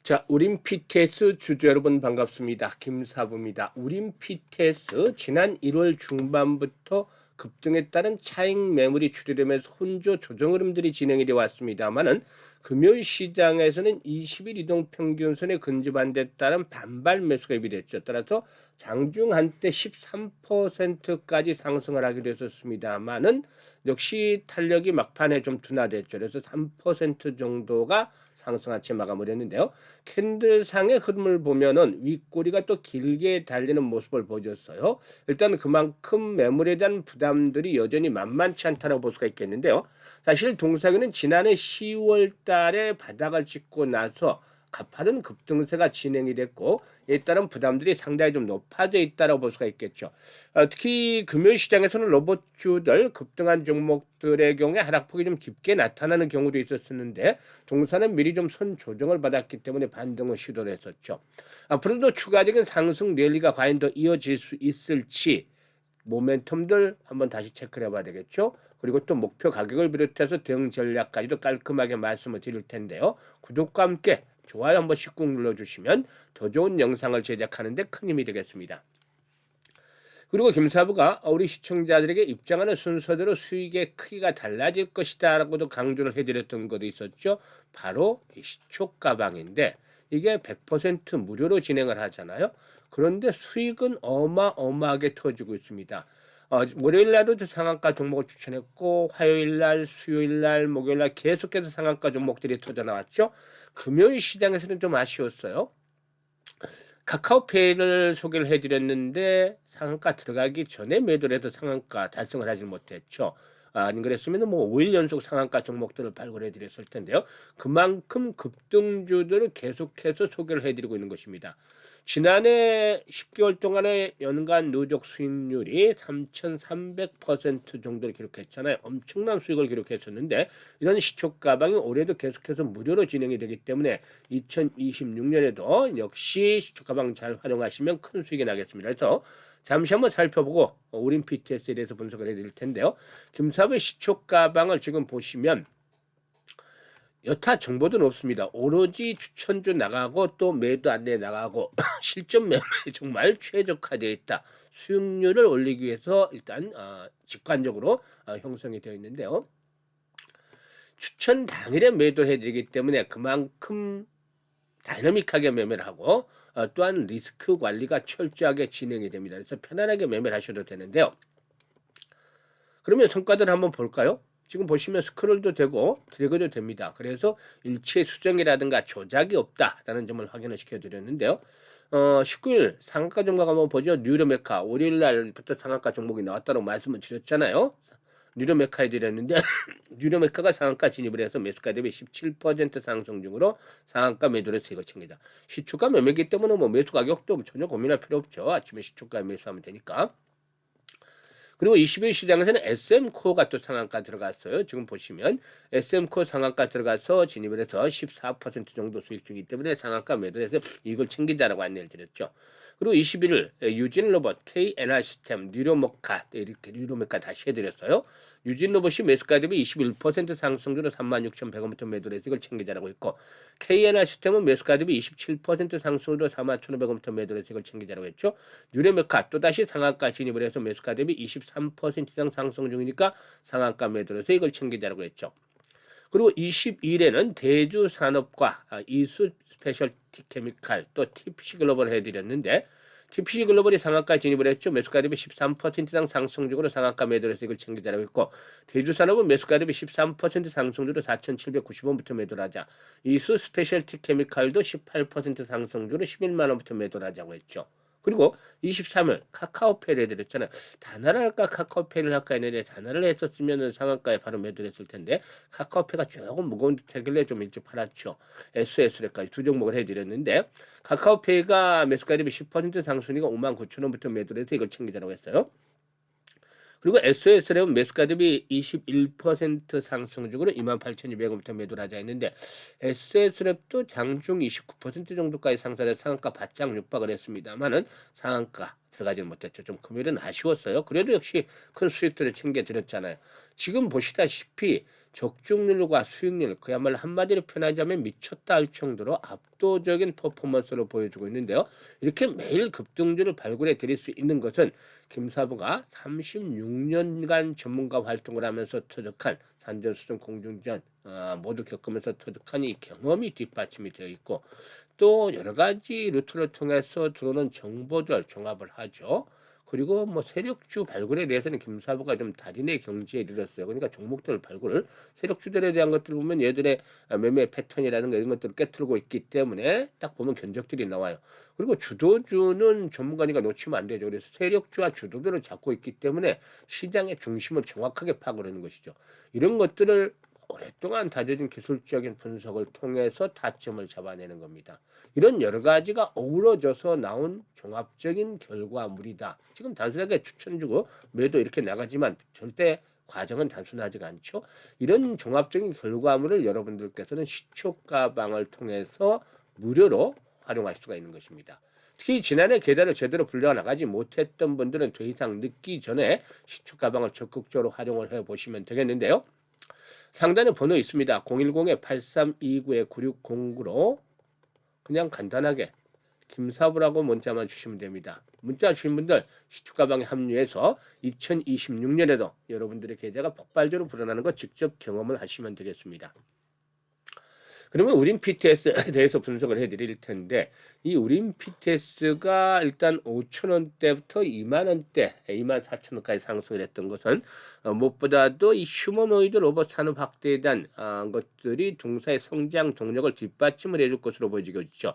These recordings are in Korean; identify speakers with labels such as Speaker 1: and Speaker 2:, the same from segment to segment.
Speaker 1: 자, 우린 PTS 주주 여러분 반갑습니다. 김사부입니다. 우린 PTS 지난 1월 중반부터 급등에 따른 차익 매물이 출현되면서 혼조 조정 흐름들이 진행이 되어 왔습니다만은 금요일 시장에서는 20일 이동 평균선에 근접한 데 따른 반발 매수가 입이됐죠. 따라서 장중 한때 13%까지 상승을 하기도 했었습니다만은 역시 탄력이 막판에 좀 둔화됐죠. 그래서 3% 정도가 상승한 채 마감을 했는데요. 캔들상의 흐름을 보면은 윗꼬리가 또 길게 달리는 모습을 보여줬어요. 일단 그만큼 매물에 대한 부담들이 여전히 만만치 않다고 볼 수가 있겠는데요. 사실 동사기는 지난해 10월 달에 바닥을 찍고 나서 가파른 급등세가 진행이 됐고 이에 따른 부담들이 상당히 좀 높아져 있다고 볼 수가 있겠죠. 특히 금요일 시장에서는 로봇주들 급등한 종목들의 경우에 하락폭이 좀 깊게 나타나는 경우도 있었는데 동사는 미리 좀 선 조정을 받았기 때문에 반등을 시도를 했었죠. 앞으로도 추가적인 상승 랠리가 과연 더 이어질 수 있을지 모멘텀들 한번 다시 체크를 해봐야 되겠죠. 그리고 또 목표 가격을 비롯해서 대응 전략까지도 깔끔하게 말씀을 드릴 텐데요. 구독과 함께 좋아요 한 번씩 꾹 눌러주시면 더 좋은 영상을 제작하는 데 큰 힘이 되겠습니다. 그리고 김사부가 우리 시청자들에게 입장하는 순서대로 수익의 크기가 달라질 것이다 라고도 강조를 해드렸던 것도 있었죠. 바로 시초가방인데 이게 100% 무료로 진행을 하잖아요. 그런데 수익은 어마어마하게 터지고 있습니다. 월요일날도 상한가 종목을 추천했고 화요일날, 수요일날, 목요일날 계속해서 상한가 종목들이 터져 나왔죠. 금요일 시장에서는 좀 아쉬웠어요. 카카오페이를 소개를 해드렸는데 상한가 들어가기 전에 매도를 해서 상한가 달성을 하지 못했죠. 안 그랬으면 뭐 5일 연속 상한가 종목들을 발굴해 드렸을 텐데요. 그만큼 급등주들을 계속해서 소개를 해드리고 있는 것입니다. 지난해 10개월 동안의 연간 누적 수익률이 3,300% 정도를 기록했잖아요. 엄청난 수익을 기록했었는데 이런 시초가방이 올해도 계속해서 무료로 진행이 되기 때문에 2026년에도 역시 시초가방 잘 활용하시면 큰 수익이 나겠습니다. 그래서 잠시 한번 살펴보고 우린 PTS에 대해서 분석을 해드릴 텐데요. 김사부의 시초가방을 지금 보시면 여타 정보는 없습니다. 오로지 추천주 나가고 또 매도 안내 나가고 실전 매매에 정말 최적화되어 있다. 수익률을 올리기 위해서 일단 직관적으로 형성이 되어 있는데요. 추천 당일에 매도해드리기 때문에 그만큼 다이너믹하게 매매를 하고 또한 리스크 관리가 철저하게 진행이 됩니다. 그래서 편안하게 매매를 하셔도 되는데요. 그러면 성과들 한번 볼까요? 지금 보시면 스크롤도 되고 드래그도 됩니다. 그래서 일체 수정이라든가 조작이 없다라는 점을 확인을 시켜드렸는데요. 19일 상한가 종목 한번 보죠. 뉴로메카 월요일 날부터 상한가 종목이 나왔다고 말씀을 드렸잖아요. 뉴로메카 해드렸는데 뉴로메카가 상한가 진입을 해서 매수가 대비 17% 상승 중으로 상한가 매도를 해서 이거 칩니다. 시초가 매매기 때문에 뭐 매수 가격도 전혀 고민할 필요 없죠. 아침에 시초가 매수하면 되니까. 그리고 20일 시장에서는 SM코어가 또 상한가 들어갔어요. 지금 보시면 SM코어 상한가 들어가서 진입을 해서 14% 정도 수익 중이기 때문에 상한가 매도해서 이걸 챙기자라고 안내를 드렸죠. 그리고 21일 유진로봇, KNR 시스템, 뉴로모카 이렇게 뉴로메카 다시 해드렸어요. 유진로봇이 매수가 대비 21% 상승률로 36,100원부터 매도를 해서 이걸 챙기자라고 했고 KNR 시스템은 매수가 대비 27% 상승률로 41,500원부터 매도를 해서 이걸 챙기자라고 했죠. 뉴로메카 또다시 상한가 진입을 해서 매수가 대비 23% 이상 상승 중이니까 상한가 매도를 해서 이걸 챙기자라고 했죠. 그리고 22일에는 대주산업과 이수 스페셜티 케미칼 또 TPC 글로벌을 해드렸는데 TPC 글로벌이 상한가 진입을 했죠. 매수가 대비 13% 이상 상승적으로 상한가 매도를 해서 이걸 챙기자라고 했고 대주산업은 매수가 대비 13% 상승률로 4,790원부터 매도를 하자. 이수 스페셜티 케미칼도 18% 상승률로 11만 원부터 매도를 하자고 했죠. 그리고 23일 카카오페이를 해드렸잖아요. 단화를 할까 카카오페이를 할까 했는데 단화를 했었으면 상한가에 바로 매도를 했을 텐데 카카오페이가 조금 무거운 듯 하길래 좀 일찍 팔았죠. SSL까지 두 종목을 해드렸는데 카카오페이가 매수가 대비 10% 상승이니까 59,000원부터 매도를 해서 이걸 챙기자라고 했어요. 그리고 SSL은 매수가 대비 21% 상승 중으로 28,200원부터 매도를 하자 했는데 SSL도 장중 29% 정도까지 상승해서 상한가 바짝 육박을 했습니다만은 상한가 들어가지는 못했죠. 좀 금요일은 아쉬웠어요. 그래도 역시 큰 수익들을 챙겨드렸잖아요. 지금 보시다시피 적중률과 수익률 그야말로 한마디로 표현하자면 미쳤다 할 정도로 압도적인 퍼포먼스를 보여주고 있는데요. 이렇게 매일 급등주를 발굴해 드릴 수 있는 것은 김사부가 36년간 전문가 활동을 하면서 터득한 산전수전 공중전 모두 겪으면서 터득한 이 경험이 뒷받침이 되어 있고 또 여러 가지 루트를 통해서 들어오는 정보들 종합을 하죠. 그리고 뭐 세력주 발굴에 대해서는 김사부가 좀 달인의 경지에 이르렀어요. 그러니까 종목들 발굴을 세력주들에 대한 것들 보면 얘들의 매매 패턴이라든가 이런 것들을 꿰뚫고 있기 때문에 딱 보면 견적들이 나와요. 그리고 주도주는 전문가니까 놓치면 안 되죠. 그래서 세력주와 주도주를 잡고 있기 때문에 시장의 중심을 정확하게 파악을 하는 것이죠. 이런 것들을 오랫동안 다져진 기술적인 분석을 통해서 타점을 잡아내는 겁니다. 이런 여러 가지가 어우러져서 나온 종합적인 결과물이다. 지금 단순하게 추천 주고 매도 이렇게 나가지만 절대 과정은 단순하지가 않죠. 이런 종합적인 결과물을 여러분들께서는 시초가방을 통해서 무료로 활용할 수가 있는 것입니다. 특히 지난해 계좌를 제대로 불려 나가지 못했던 분들은 더 이상 늦기 전에 시초가방을 적극적으로 활용을 해 보시면 되겠는데요. 상단에 번호 있습니다. 010-8329-9609로 그냥 간단하게 김사부라고 문자만 주시면 됩니다. 문자 주신 분들 시초가방에 합류해서 2026년에도 여러분들의 계좌가 폭발적으로 불어나는 거 직접 경험을 하시면 되겠습니다. 그러면 우린 PTS에 대해서 분석을 해드릴 텐데 이 우린 PTS가 일단 5,000원대부터 2만원대, 24,000원까지 상승을 했던 것은 무엇보다도 이 휴머노이드 로봇 산업 확대에 대한 것들이 동사의 성장 동력을 뒷받침을 해줄 것으로 보여지고 있죠.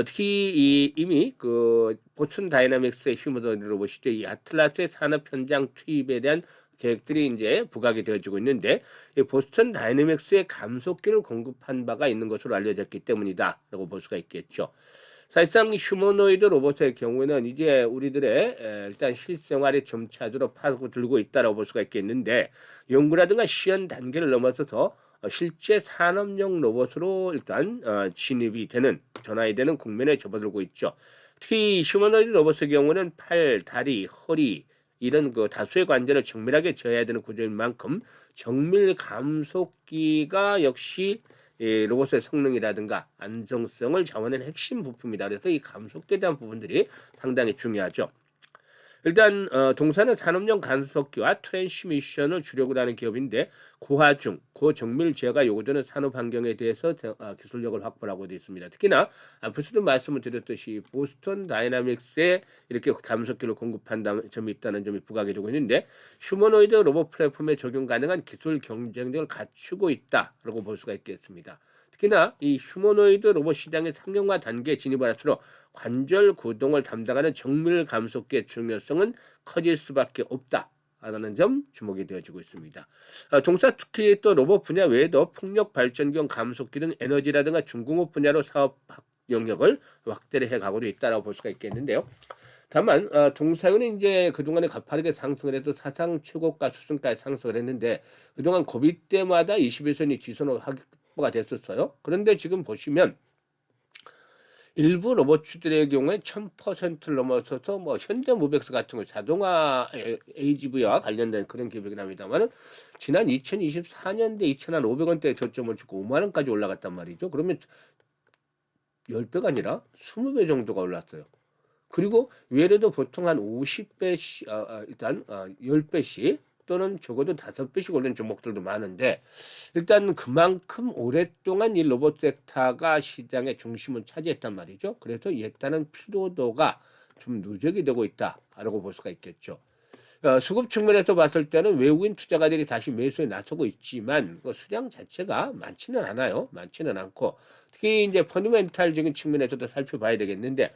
Speaker 1: 특히 이미 그 보스턴 다이나믹스의 휴머노이드 로봇이죠. 이 아틀라스의 산업 현장 투입에 대한 계획들이 이제 부각이 되어지고 있는데 이 보스턴 다이내믹스의 감속기를 공급한 바가 있는 것으로 알려졌기 때문이다라고 볼 수가 있겠죠. 사실상 휴머노이드 로봇의 경우에는 이제 우리들의 일단 실생활에 점차적으로 파고들고 있다라고 볼 수가 있겠는데 연구라든가 시연 단계를 넘어서서 실제 산업용 로봇으로 일단 진입이 되는 전환이 되는 국면에 접어들고 있죠. 특히 휴머노이드 로봇의 경우는 팔, 다리, 허리 이런 그 다수의 관절을 정밀하게 재어야 되는 구조인 만큼 정밀 감속기가 역시 로봇의 성능이라든가 안정성을 자원하는 핵심 부품이다. 그래서 이 감속기에 대한 부분들이 상당히 중요하죠. 일단 동사는 산업용 간섭기와 트랜스미션을 주력으로 하는 기업인데 고하중, 고정밀 제어가 요구되는 산업 환경에 대해서 기술력을 확보하고 되어 있습니다. 특히나 앞에서도 말씀을 드렸듯이 보스턴 다이나믹스에 이렇게 감속기를 공급한다는 점이 있다는 점이 부각이 되고 있는데 휴머노이드 로봇 플랫폼에 적용 가능한 기술 경쟁력을 갖추고 있다라고 볼 수가 있겠습니다. 특히나 이 휴머노이드 로봇 시장의 상용화 단계에 진입을 할수록 관절 구동을 담당하는 정밀 감속기의 중요성은 커질 수밖에 없다라는 점 주목이 되어지고 있습니다. 동사 특히 또 로봇 분야 외에도 풍력 발전경 감속기 등 에너지라든가 중공업 분야로 사업 영역을 확대를 해가고 있다라고 볼 수가 있겠는데요. 다만 동사는 이제 그동안에 가파르게 상승을 해서 사상 최고가 수준까지 상승을 했는데 그동안 고비 때마다 21선이 지선으로 확보가 됐었어요. 그런데 지금 보시면 일부 로봇주들의 경우에 1000%를 넘어서서 뭐 현대모백스 같은 거 자동화 AGV와 관련된 그런 기업이긴 합니다만은 지난 2024년대 2,500원대에 저점을 찍고 5만 원까지 올라갔단 말이죠. 그러면 10배가 아니라 20배 정도가 올랐어요. 그리고 외래도 보통 한 50배씩 일단 10배씩 또는 적어도 5배씩 오른 종목들도 많은데 일단 그만큼 오랫동안 이 로봇 섹터가 시장의 중심을 차지했단 말이죠. 그래서 이에 따른 피로도가 좀 누적이 되고 있다라고 볼 수가 있겠죠. 수급 측면에서 봤을 때는 외국인 투자가들이 다시 매수에 나서고 있지만 그 수량 자체가 많지는 않아요. 많지는 않고 특히 이제 펀더멘탈적인 측면에서도 살펴봐야 되겠는데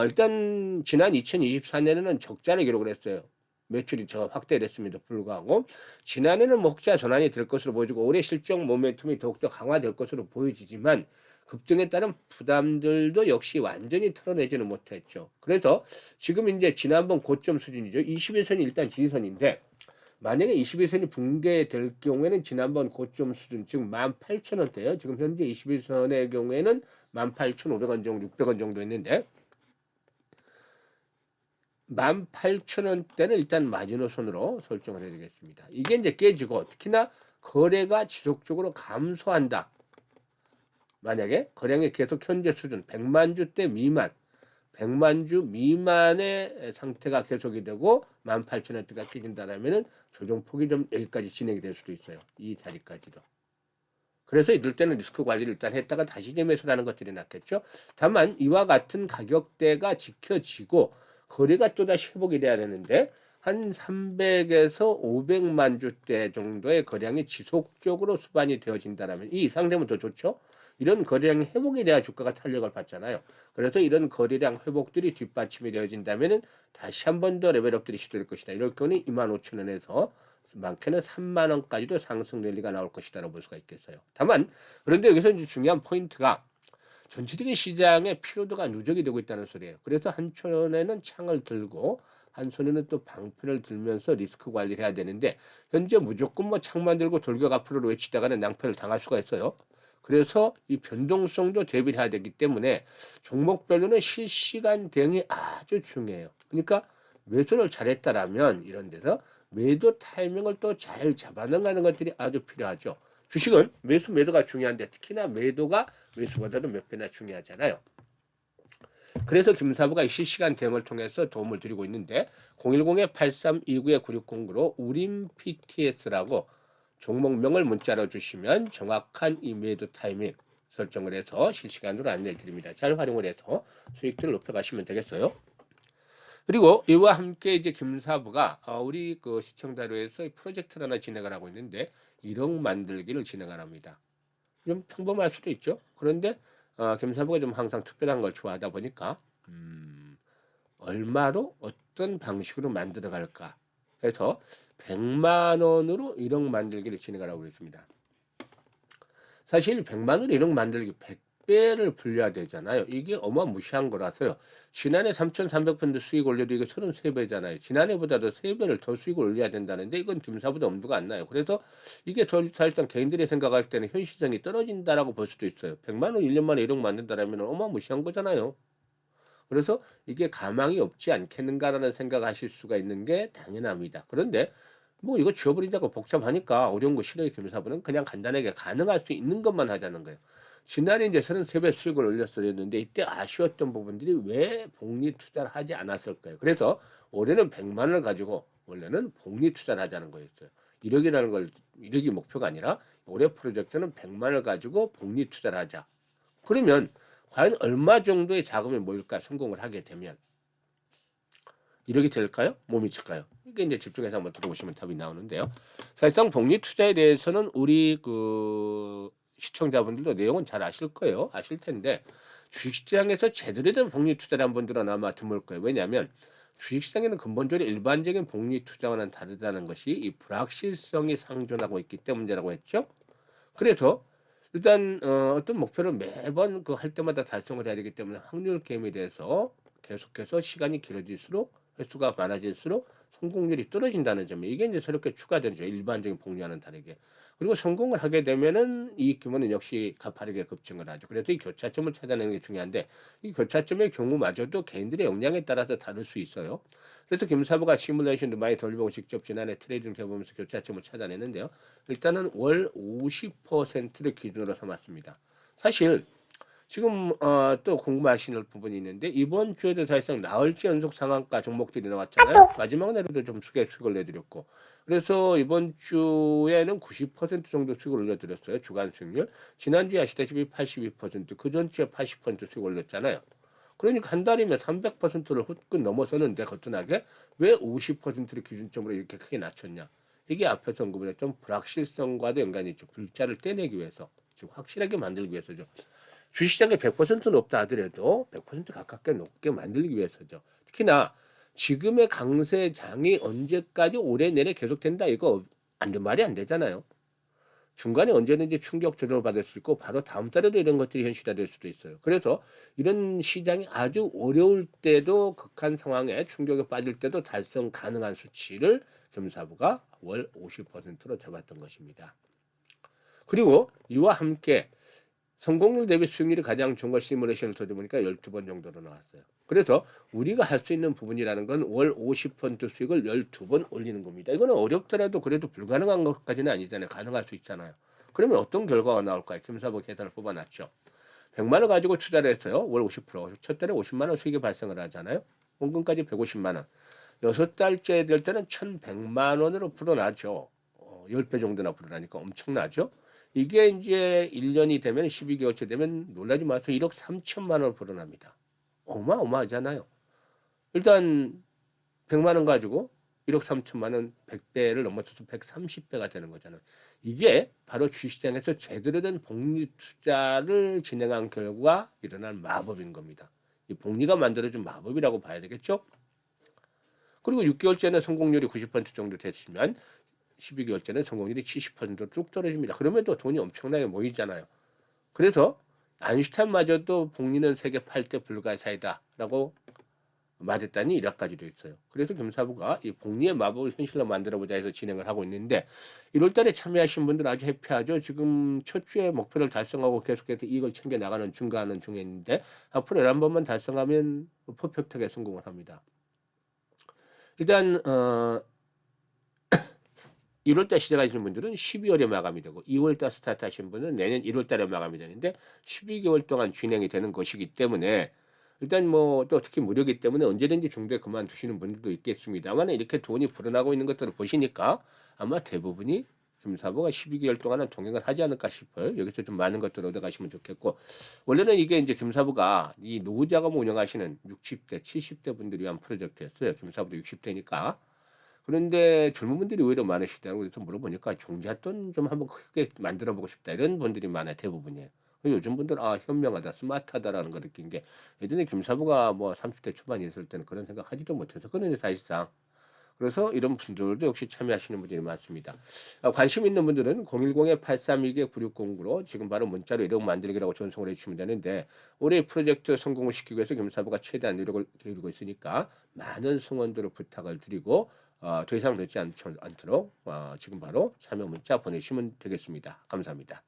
Speaker 1: 일단 지난 2024년에는 적자를 기록을 했어요. 매출이 저 확대됐음에도 불구하고 지난해는 뭐 흑자 전환이 될 것으로 보여지고 올해 실적 모멘텀이 더욱더 강화될 것으로 보여지지만 급등에 따른 부담들도 역시 완전히 털어내지는 못했죠. 그래서 지금 이제 지난번 고점 수준이죠. 21선이 일단 지지선인데 만약에 21선이 붕괴될 경우에는 지난번 고점 수준 즉 18,000원대예요. 지금 현재 21선의 경우에는 18,500원 정도 600원 정도 했는데 18,000원대는 일단 마지노선으로 설정을 해야 되겠습니다. 이게 이제 깨지고 특히나 거래가 지속적으로 감소한다. 만약에 거래량이 계속 현재 수준 100만 주대 미만, 100만 주 미만의 상태가 계속이 되고 18,000원대가 깨진다라면은 조정폭이 좀 여기까지 진행이 될 수도 있어요. 이 자리까지도. 그래서 이럴 때는 리스크 관리를 일단 했다가 다시 재매수라는 것들이 낫겠죠. 다만 이와 같은 가격대가 지켜지고 거래가 또다시 회복이 돼야 되는데 한 300에서 500만 주대 정도의 거래량이 지속적으로 수반이 되어진다면 이 이상 되면 더 좋죠. 이런 거래량이 회복이 돼야 주가가 탄력을 받잖아요. 그래서 이런 거래량 회복들이 뒷받침이 되어진다면 다시 한 번 더 레벨업들이 시도될 것이다. 이럴 경우는 25,000원에서 많게는 3만 원까지도 상승 랠리가 나올 것이다라고 볼 수가 있겠어요. 다만 그런데 여기서 이제 중요한 포인트가 전체적인 시장의 피로도가 누적이 되고 있다는 소리예요. 그래서 한 손에는 창을 들고 한 손에는 또 방패를 들면서 리스크 관리를 해야 되는데 현재 무조건 뭐 창만 들고 돌격 앞으로 외치다가는 낭패를 당할 수가 있어요. 그래서 이 변동성도 대비를 해야 되기 때문에 종목별로는 실시간 대응이 아주 중요해요. 그러니까 매수를 잘했다라면 이런 데서 매도 타이밍을 또 잘 잡아나가는 것들이 아주 필요하죠. 주식은 매도가 중요한데 특히나 매도가 매수보다도 몇 배나 중요하잖아요. 그래서 김사부가 이 실시간 대응을 통해서 도움을 드리고 있는데 010-8329-9609로 우림 PTS라고 종목명을 문자로 주시면 정확한 이 매도 타이밍 설정을 해서 실시간으로 안내를 드립니다. 잘 활용을 해서 수익들을 높여가시면 되겠어요. 그리고 이와 함께 이제 김사부가 우리 그 시청자료에서 프로젝트를 하나 진행을 하고 있는데 1억 만들기를 진행을 합니다. 좀 평범할 수도 있죠. 그런데 김사부가 좀 항상 특별한 걸 좋아하다 보니까 얼마로 어떤 방식으로 만들어 갈까 해서 100만 원으로 1억 만들기를 진행을 하고 있습니다. 사실 100만 원으로 1억 만들기 100배를 불려야 되잖아요. 이게 어마무시한 거라서요. 지난해 3,300% 수익 올려도 이게 33배잖아요. 지난해보다도 3배를 더 수익을 올려야 된다는데 이건 김사보다 엄두가 안 나요. 그래서 이게 사실상 개인들이 생각할 때는 현실성이 떨어진다라고 볼 수도 있어요. 100만 원 1년 만에 1억 만든다라면 어마무시한 거잖아요. 그래서 이게 가망이 없지 않겠는가라는 생각하실 수가 있는 게 당연합니다. 그런데 뭐 이거 지워버린다고 복잡하니까 어려운 거 싫어요. 김사부는 그냥 간단하게 가능할 수 있는 것만 하자는 거예요. 지난해 이제 33배 수익을 올렸었는데 이때 아쉬웠던 부분들이 왜 복리 투자를 하지 않았을까요? 그래서 올해는 100만 원을 가지고 원래는 복리 투자를 하자는 거였어요. 1억이라는 걸 1억이 목표가 아니라 올해 프로젝트는 100만 원을 가지고 복리 투자를 하자. 그러면 과연 얼마 정도의 자금이 모일까 성공을 하게 되면 1억이 될까요? 못 미칠까요? 이게 이제 집중해서 한번 들어보시면 답이 나오는데요. 사실상 복리 투자에 대해서는 우리 그 시청자분들도 내용은 잘 아실 거예요. 아실 텐데 주식시장에서 제대로 된 복리 투자를 한 분들은 아마 드물 거예요. 왜냐하면 주식시장에는 근본적으로 일반적인 복리 투자와는 다르다는 것이 이 불확실성이 상존하고 있기 때문이라고 했죠. 그래서 일단 어떤 목표를 매번 그 할 때마다 달성을 해야 되기 때문에 확률 게임에 대해서 계속해서 시간이 길어질수록 횟수가 많아질수록 성공률이 떨어진다는 점이 이게 이제 새롭게 추가되죠. 일반적인 복리와는 다르게. 그리고 성공을 하게 되면은 이익 규모는 역시 가파르게 급증을 하죠. 그래서 이 교차점을 찾아내는 게 중요한데 이 교차점의 경우마저도 개인들의 역량에 따라서 다를 수 있어요. 그래서 김사부가 시뮬레이션도 많이 돌려보고 직접 지난해 트레이딩 해보면서 교차점을 찾아내는데요. 일단은 월 50%를 기준으로 삼았습니다. 사실 지금 또 궁금하시는 부분이 있는데 이번 주에도 사실상 나흘째 연속 상한가 종목들이 나왔잖아요. 마지막 날에도 좀 수익을 내드렸고 그래서 이번 주에는 90% 정도 수익을 올려드렸어요. 주간 수익률. 지난주에 아시다시피 82%, 그 전주에 80% 수익 올렸잖아요. 그러니까 한 달이면 300%를 후끈 넘어서는데 거뜬하게 왜 50%를 기준점으로 이렇게 크게 낮췄냐. 이게 앞에서 언급했던 불확실성과도 연관이 있죠. 불자를 떼내기 위해서, 즉 확실하게 만들기 위해서죠. 주식시장에 100% 높다 하더라도 100% 가깝게 높게 만들기 위해서죠. 특히나 지금의 강세장이 언제까지 올해 내내 계속된다 이거 말이 안 되잖아요. 중간에 언제든지 충격 조정을 받을 수 있고 바로 다음 달에도 이런 것들이 현실화될 수도 있어요. 그래서 이런 시장이 아주 어려울 때도 극한 상황에 충격에 빠질 때도 달성 가능한 수치를 금사부가 월 50%로 잡았던 것입니다. 그리고 이와 함께 성공률 대비 수익률이 가장 좋은 걸 시뮬레이션을 돌려보니까 12번 정도로 나왔어요. 그래서 우리가 할 수 있는 부분이라는 건 월 50% 수익을 12번 올리는 겁니다. 이거는 어렵더라도 그래도 불가능한 것까지는 아니잖아요. 가능할 수 있잖아요. 그러면 어떤 결과가 나올까요? 김사부 계산을 뽑아놨죠. 100만 원 가지고 투자를 했어요. 월 50%. 첫 달에 50만 원 수익이 발생을 하잖아요. 원금까지 150만 원. 여섯 달째 될 때는 1,100만 원으로 불어나죠. 10배 정도나 불어나니까 엄청나죠. 이게 이제 1년이 되면 12개월째 되면 놀라지 마세요. 1억 3천만 원 불어납니다. 어마어마하잖아요. 일단 100만 원 가지고 1억 3천만 원 100배를 넘어서서 130배가 되는 거잖아요. 이게 바로 주식시장에서 제대로 된 복리 투자를 진행한 결과 일어난 마법인 겁니다. 이 복리가 만들어준 마법이라고 봐야 되겠죠? 그리고 6개월째는 성공률이 90% 정도 됐으면 12개월째는 성공률이 70%로 뚝 떨어집니다. 그러면 돈이 엄청나게 모이잖아요. 그래서 아인슈타인마저도 복리는 세계 8대 불가사이다라고 말했다니 이력까지도 있어요. 그래서 김사부가 이 복리의 마법을 현실로 만들어보자 해서 진행을 하고 있는데 1월달에 참여하신 분들 아주 해피하죠. 지금 첫 주에 목표를 달성하고 계속해서 이익을 챙겨 나가는 증가하는 중에 있는데 앞으로 11번만 달성하면 퍼펙트하게 성공을 합니다. 일단 1월달 시작하시는 분들은 12월에 마감이 되고 2월달 스타트 하신 분은 내년 1월달에 마감이 되는데 12개월 동안 진행이 되는 것이기 때문에 일단 뭐 또 특히 무료이기 때문에 언제든지 중도에 그만두시는 분들도 있겠습니다만 이렇게 돈이 불어나고 있는 것들을 보시니까 아마 대부분이 김사부가 12개월 동안은 동행을 하지 않을까 싶어요. 여기서 좀 많은 것들을 얻어가시면 좋겠고 원래는 이게 이제 김사부가 이 노후자금 운영하시는 60대, 70대 분들이 위한 프로젝트였어요. 김사부도 60대니까. 그런데 젊은 분들이 오히려 많으시다고 그래서 물어보니까 종잣돈 좀 한번 크게 만들어 보고 싶다 이런 분들이 많아요. 대부분이에요. 요즘 분들 현명하다 스마트하다라는 거 느낀 게 예전에 김사부가 뭐 30대 초반에 있을 때는 그런 생각 하지도 못해서 그런데 사실상 그래서 이런 분들도 역시 참여하시는 분들이 많습니다. 관심 있는 분들은 010-832-9609로 지금 바로 문자로 1억 만들기라고 전송을 해주시면 되는데 올해 프로젝트 성공을 시키기 위해서 김사부가 최대한 노력을 기울이고 있으니까 많은 성원들을 부탁을 드리고 더 이상 늦지 않도록 지금 바로 참여 문자 보내시면 되겠습니다. 감사합니다.